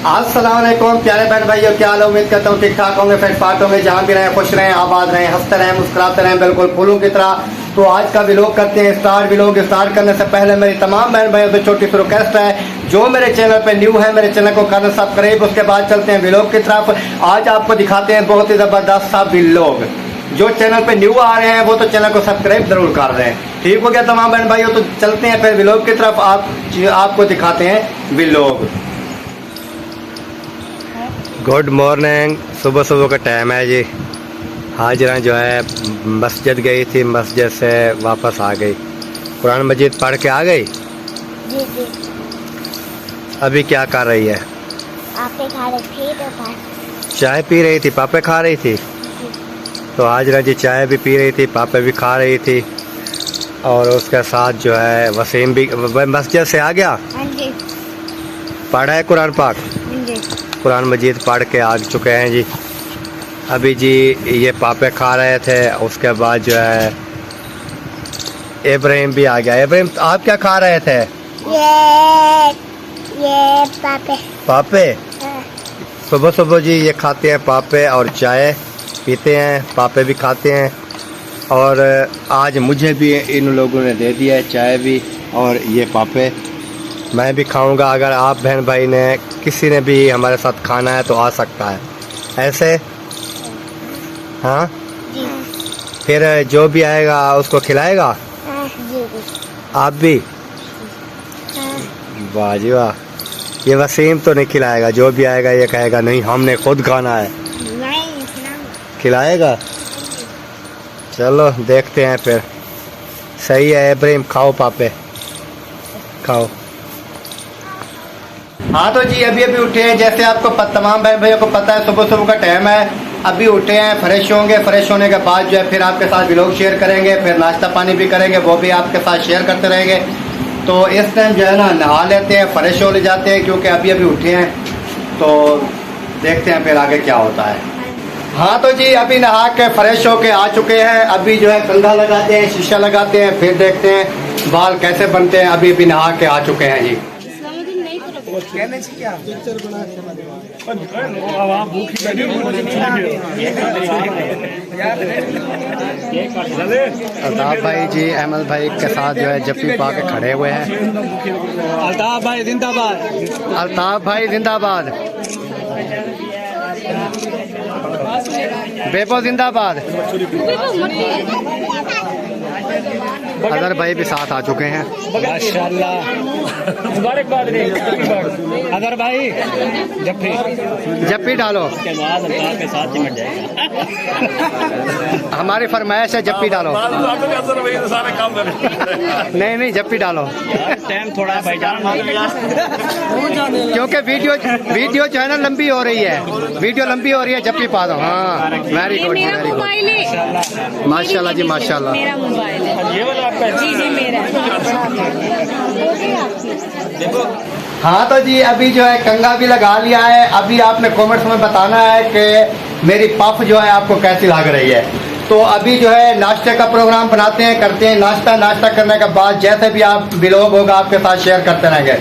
अस्सलाम वालेकुम प्यारे बहन भाइयों, क्या हाल है? उम्मीद करता हूँ ठीक ठाक होंगे, फिट फाट होंगे, जहाँ भी रहें खुश रहें, आबाद रहें, हंसते रहें, मुस्कुराते रहें, बिल्कुल फूलों की तरह। तो आज का व्लॉग करते हैं स्टार्ट। व्लॉग स्टार्ट करने से पहले मेरी तमाम बहन भाइयों से छोटी सी रिक्वेस्ट है, जो मेरे चैनल पे न्यू है मेरे चैनल को करना सब्सक्राइब। उसके बाद चलते हैं व्लॉग की तरफ। आज आपको दिखाते हैं बहुत ही ज़बरदस्त सा व्लॉग। जो चैनल पे न्यू आ रहे हैं वो तो चैनल को सब्सक्राइब जरूर कर रहे हैं। ठीक हो गया तमाम बहन भाइयों, तो चलते हैं फिर व्लॉग की तरफ। आपको दिखाते हैं व्लॉग। गुड मॉर्निंग, सुबह सुबह का टाइम है जी। हाजरा जो है मस्जिद गई थी, मस्जिद से वापस आ गई, कुरान मजीद पढ़ के आ गई। जी जी। अभी क्या कर रही है? आपे खा रही थी तो चाय पी रही थी, पापे खा रही थी। तो हाजरा जी चाय भी पी रही थी, पापे भी खा रही थी, और उसके साथ जो है वसीम भी मस्जिद से आ गया। हाँ जी। पढ़ा है कुरान पाक, हाँ जी। कुरान मजीद पढ़ के आ चुके हैं जी। अभी जी ये पापे खा रहे थे, उसके बाद जो है इब्राहिम भी आ गया। इब्राहिम आप क्या खा रहे थे? ये पापे। पापे सुबह सुबह जी ये खाते हैं, पापे और चाय पीते हैं, पापे भी खाते हैं। और आज मुझे भी इन लोगों ने दे दिया है चाय भी और ये पापे, मैं भी खाऊंगा। अगर आप बहन भाई ने किसी ने भी हमारे साथ खाना है तो आ सकता है ऐसे। हाँ जी। फिर जो भी आएगा उसको खिलाएगा। जी जी। आप भी? वाह जी वाह। ये वसीम तो नहीं खिलाएगा, जो भी आएगा ये कहेगा नहीं हमने खुद खाना है। नहीं खिलाएगा? चलो देखते हैं फिर। सही है इब्राहिम, खाओ पापे खाओ। हाँ तो जी अभी उठे हैं, जैसे आपको तमाम भाई भैया को पता है सुबह सुबह का टाइम है। अभी उठे हैं, फ्रेश होंगे, फ्रेश होने के बाद जो है फिर आपके साथ व्लॉग शेयर करेंगे, फिर नाश्ता पानी भी करेंगे, वो भी आपके साथ शेयर करते रहेंगे। तो इस टाइम जो है ना नहा लेते हैं, फ्रेश हो ले जाते हैं, क्योंकि अभी उठे हैं। तो देखते हैं फिर आगे क्या होता है। हाँ तो जी अभी नहा के फ्रेश होके आ चुके हैं। अभी जो है कंघा लगाते हैं, शीशा लगाते हैं, फिर देखते हैं बाल कैसे बनते हैं। अभी नहा के आ चुके हैं जी। अल्ताफ भाई जी अहमद भाई के साथ जो है जप्पी पा के खड़े हुए हैं। अल्ताफ भाई जिंदाबाद, अल्ताफ भाई जिंदाबाद, बेबो जिंदाबाद। अदर भाई भी साथ आ चुके हैं माशाल्लाह। मुबारकबाद अदर भाई। जप्पी डालो, के साथ चिमट जाएगा। हमारी फरमाइश है जप्पी डालो। नहीं नहीं जप्पी डालो, टाइम थोड़ा है भाईजान, क्योंकि वीडियो जो है ना लंबी हो रही है, वीडियो लंबी हो रही है। जप्पी पा दो। हाँ वेरी गुड वेरी गुड, माशाल्लाह जी माशाल्लाह। मेरा मोबाइल है ये वाला आपका? जी जी मेरा। हाँ तो जी अभी जो है कंघा भी लगा लिया है। अभी आपने कमेंट्स में बताना है कि मेरी पफ जो है आपको कैसी लग रही है। तो अभी जो है नाश्ते का प्रोग्राम बनाते हैं, करते हैं नाश्ता। नाश्ता करने के बाद जैसे भी आप व्लॉग होगा आपके साथ शेयर करते रहेंगे।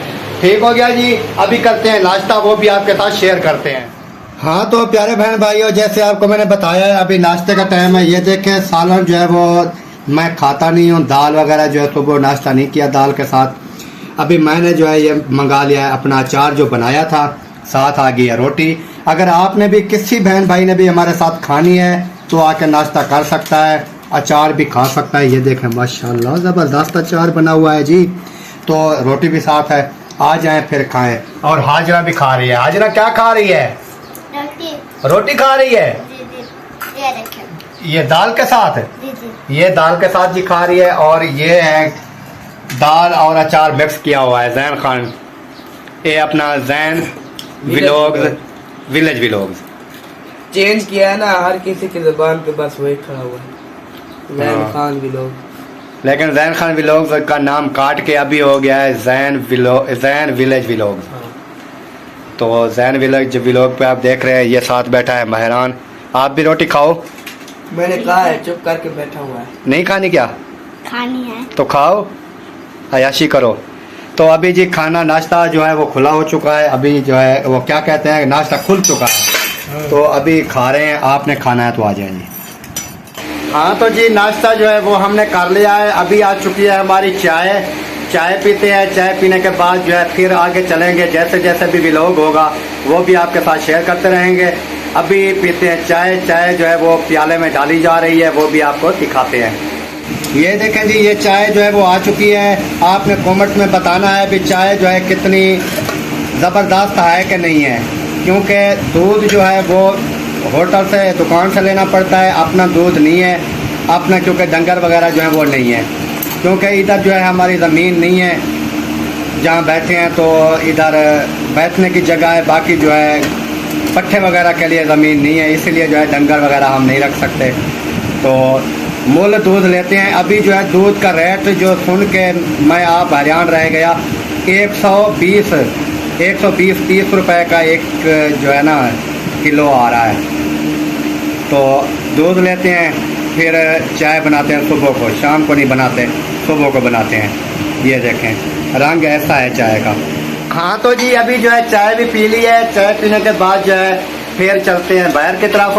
ठीक हो गया जी, अभी करते हैं नाश्ता, वो भी आपके साथ शेयर करते हैं। हाँ तो प्यारे बहन भाइयों, जैसे आपको मैंने बताया है अभी नाश्ते का टाइम है। ये देखें सालन जो है वो मैं खाता नहीं हूँ, दाल वगैरह जो है सुबह नाश्ता नहीं किया दाल के साथ। अभी मैंने जो है ये मंगा लिया है अपना अचार जो बनाया था, साथ आ गई है रोटी। अगर आपने भी किसी बहन भाई ने भी हमारे साथ खानी है तो आके नाश्ता कर सकता है, अचार भी खा सकता है। ये देखें माशाल्लाह ज़बरदस्त अचार बना हुआ है जी। तो रोटी भी साथ है, आ जाएं फिर खाएं। और हाजरा भी खा रही है। हाजरा क्या खा रही है? रोटी खा रही है। ये देखिए, ये दाल के साथ, जी जी। ये दाल के साथ जी खा रही है। और ये है दाल और अचार मिक्स किया हुआ है। जैन खान, ये अपना Jain vlogs, village vlogs change किया है ना, हर किसी की जुबान पे बस वही खड़ा हुआ है, जैन खान व्लॉग। लेकिन जैन खान व्लॉग्स का नाम काट के अभी हो गया है जैन विलेज व्लॉग्स। तो जैन विलेज व्लॉग पे आप देख रहे हैं, ये साथ बैठा है महरान। आप भी रोटी खाओ। मैंने कहा है, चुप करके बैठा हुआ है। नहीं खानी क्या? खानी है तो खाओ, अयाशी करो। तो अभी जी खाना नाश्ता जो है वो खुला हो चुका है, अभी जो है वो क्या कहते हैं नाश्ता खुल चुका है, तो अभी खा रहे हैं। आपने खाना है तो आ जाए जी। हाँ तो जी नाश्ता जो है वो हमने कर लिया है। अभी आ चुकी है हमारी चाय, चाय पीते हैं। चाय पीने के बाद जो है फिर आगे चलेंगे, जैसे जैसे भी व्लॉग होगा वो भी आपके साथ शेयर करते रहेंगे। अभी पीते हैं चाय, चाय जो है वो प्याले में डाली जा रही है, वो भी आपको दिखाते हैं। ये देखें जी ये चाय जो है वो आ चुकी है। आपने कमेंट में बताना है भी चाय जो है कितनी ज़बरदस्त है कि नहीं है, क्योंकि दूध जो है वो होटल से दुकान से लेना पड़ता है, अपना दूध नहीं है अपना, क्योंकि डंगर वगैरह जो है वो नहीं है, क्योंकि इधर जो है हमारी ज़मीन नहीं है जहाँ बैठे हैं, तो इधर बैठने की जगह है, बाकी जो है पट्ठे वगैरह के लिए ज़मीन नहीं है, इसलिए जो है डंगर वगैरह हम नहीं रख सकते, तो मुल दूध लेते हैं। अभी जो है दूध का रेट जो सुन के मैं आप हैरान रह गया, 120-30 रुपए का एक जो है ना किलो आ रहा है। तो दूध लेते हैं, फिर चाय बनाते हैं सुबह को, शाम को नहीं बनाते, सुबह को बनाते हैं। ये देखें रंग ऐसा है चाय का। हाँ तो जी अभी जो है चाय भी पी ली है। चाय पीने के बाद जो है फिर चलते हैं बाहर की तरफ,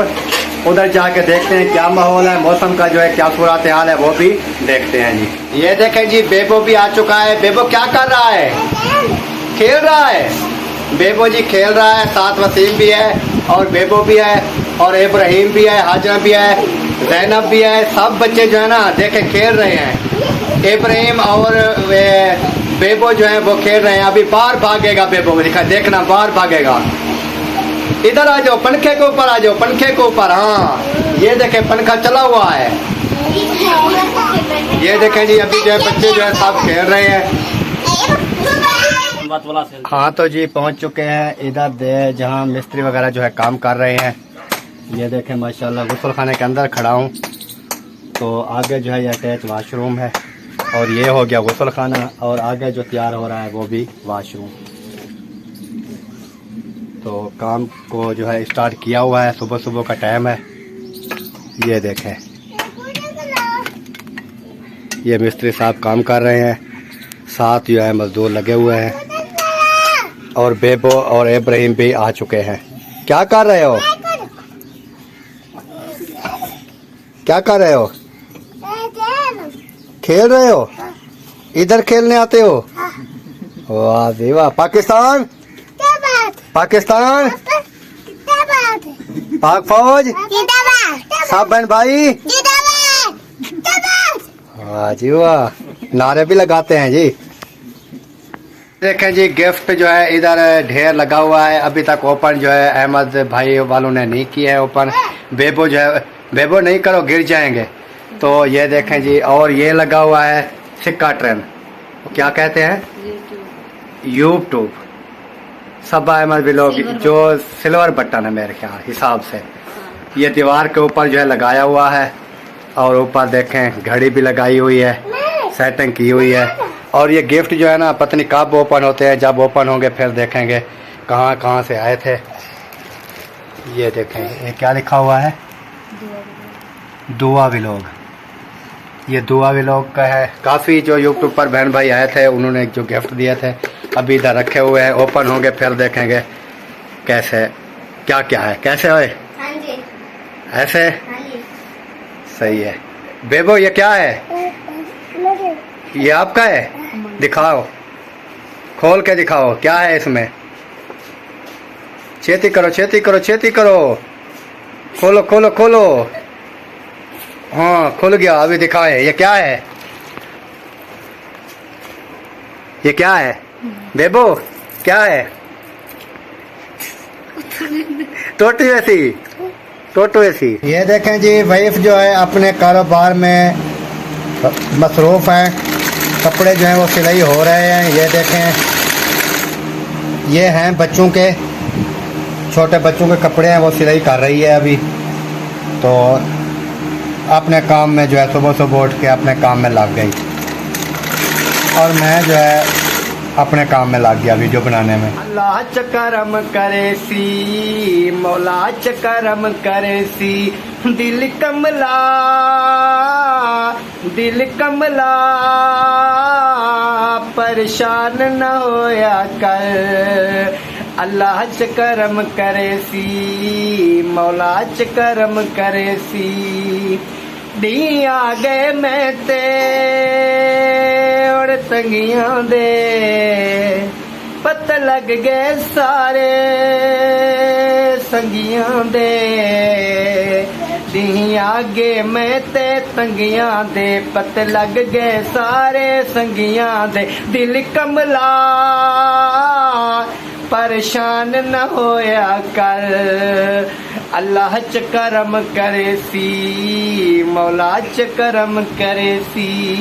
उधर जाके देखते हैं क्या माहौल है, मौसम का जो है क्या सूरत हाल है वो भी देखते हैं जी। ये देखें जी बेबो भी आ चुका है। बेबो क्या कर रहा है? खेल रहा है। बेबो जी खेल रहा है, साथ वसीम भी है और बेबो भी है और इब्राहिम भी है, हाजरा भी है, जैनब भी है, सब बच्चे जो है ना देखे खेल रहे हैं। इब्राहिम और बेबो जो है वो खेल रहे हैं। अभी बाहर भागेगा बेबो, दिखा देखना बाहर भागेगा। इधर आ जाओ, पंखे के ऊपर आ जाओ, पंखे के ऊपर। हाँ ये देखें पंखा चला हुआ है। ये देखें जी अभी जो है बच्चे जो है सब खेल रहे हैं। हाँ तो जी पहुंच चुके हैं इधर जहाँ मिस्त्री वगैरह जो है काम कर रहे हैं। ये देखें माशाल्लाह गुस्ल खाने के अंदर खड़ा हूँ, तो आगे जो है ये अटैच वाशरूम है और ये हो गया गुस्ल खाना, और आगे जो तैयार हो रहा है वो भी वाशरूम। तो काम को जो है स्टार्ट किया हुआ है, सुबह सुबह का टाइम है। ये देखें ये मिस्त्री साहब काम कर रहे हैं, साथ जो है मजदूर लगे हुए हैं, और बेबो और इब्राहिम भी आ चुके हैं। क्या कर रहे हो? क्या कर रहे हो? खेल रहे हो? इधर खेलने आते हो? वाह जी वाह। पाकिस्तान पाकिस्तान पाक फौज सब बहन भाई, वाह जी वाह, नारे भी लगाते हैं जी। देखें जी गिफ्ट जो है इधर ढेर लगा हुआ है, अभी तक ओपन जो है अहमद भाई वालों ने नहीं किया है ओपन। बेबो जो है, बेबो नहीं करो गिर जाएंगे। तो ये देखें जी, और ये लगा हुआ है सिक्का ट्रेन, क्या कहते हैं यूट्यूब सब अहमद व्लॉग, जो सिल्वर बटन है मेरे ख्याल हिसाब से। ये दीवार के ऊपर जो है लगाया हुआ है, और ऊपर देखें घड़ी भी लगाई हुई है, सेटिंग की हुई है। और ये गिफ्ट जो है ना पता नहीं कब ओपन होते हैं, जब ओपन होंगे फिर देखेंगे कहाँ कहाँ से आए थे। ये देखें ये क्या लिखा हुआ है, दुआ व्लॉग। ये दुआ व्लॉग का है। काफ़ी जो यूट्यूब पर बहन भाई आए थे उन्होंने जो गिफ्ट दिए थे अभी इधर रखे हुए हैं, ओपन होंगे फिर देखेंगे कैसे क्या क्या है। कैसे होए? ऐसे सही है। बेबो ये क्या है? ये आपका है? दिखाओ, खोल के दिखाओ क्या है इसमें। छेती करो छेती करो छेती करो, खोलो खोलो खोलो। हाँ खुल गया, अभी दिखाए। ये क्या है? ये क्या है बेबो? क्या है? टोटू ऐसी, टोटू ऐसी। ये देखें जी वाइफ जो है अपने कारोबार में मसरूफ हैं, कपड़े जो हैं वो सिलाई हो रहे हैं। ये देखें ये हैं बच्चों के, छोटे बच्चों के कपड़े हैं, वो सिलाई कर रही है अभी। तो अपने काम में जो है सुबह सुबह उठ के अपने काम में लग गई, और मैं जो है अपने काम में लग गया वीडियो बनाने में। अल्लाह च करम करे सी, मौला च करम करे सी, दिल कमला परेशान न होया कर। अल्लाह च करम करे सी, मौला च करम करे सी, दी आ गए मैं ते और तंगियां दे पत लग गए सारे संगियां दे। दी आगे मैं ते तंगियां दे पत लग गए सारे संगियां दे। दिल कमला परेशान न होया कर। अल्लाह च करम करे सी, मौला च करम करे सी।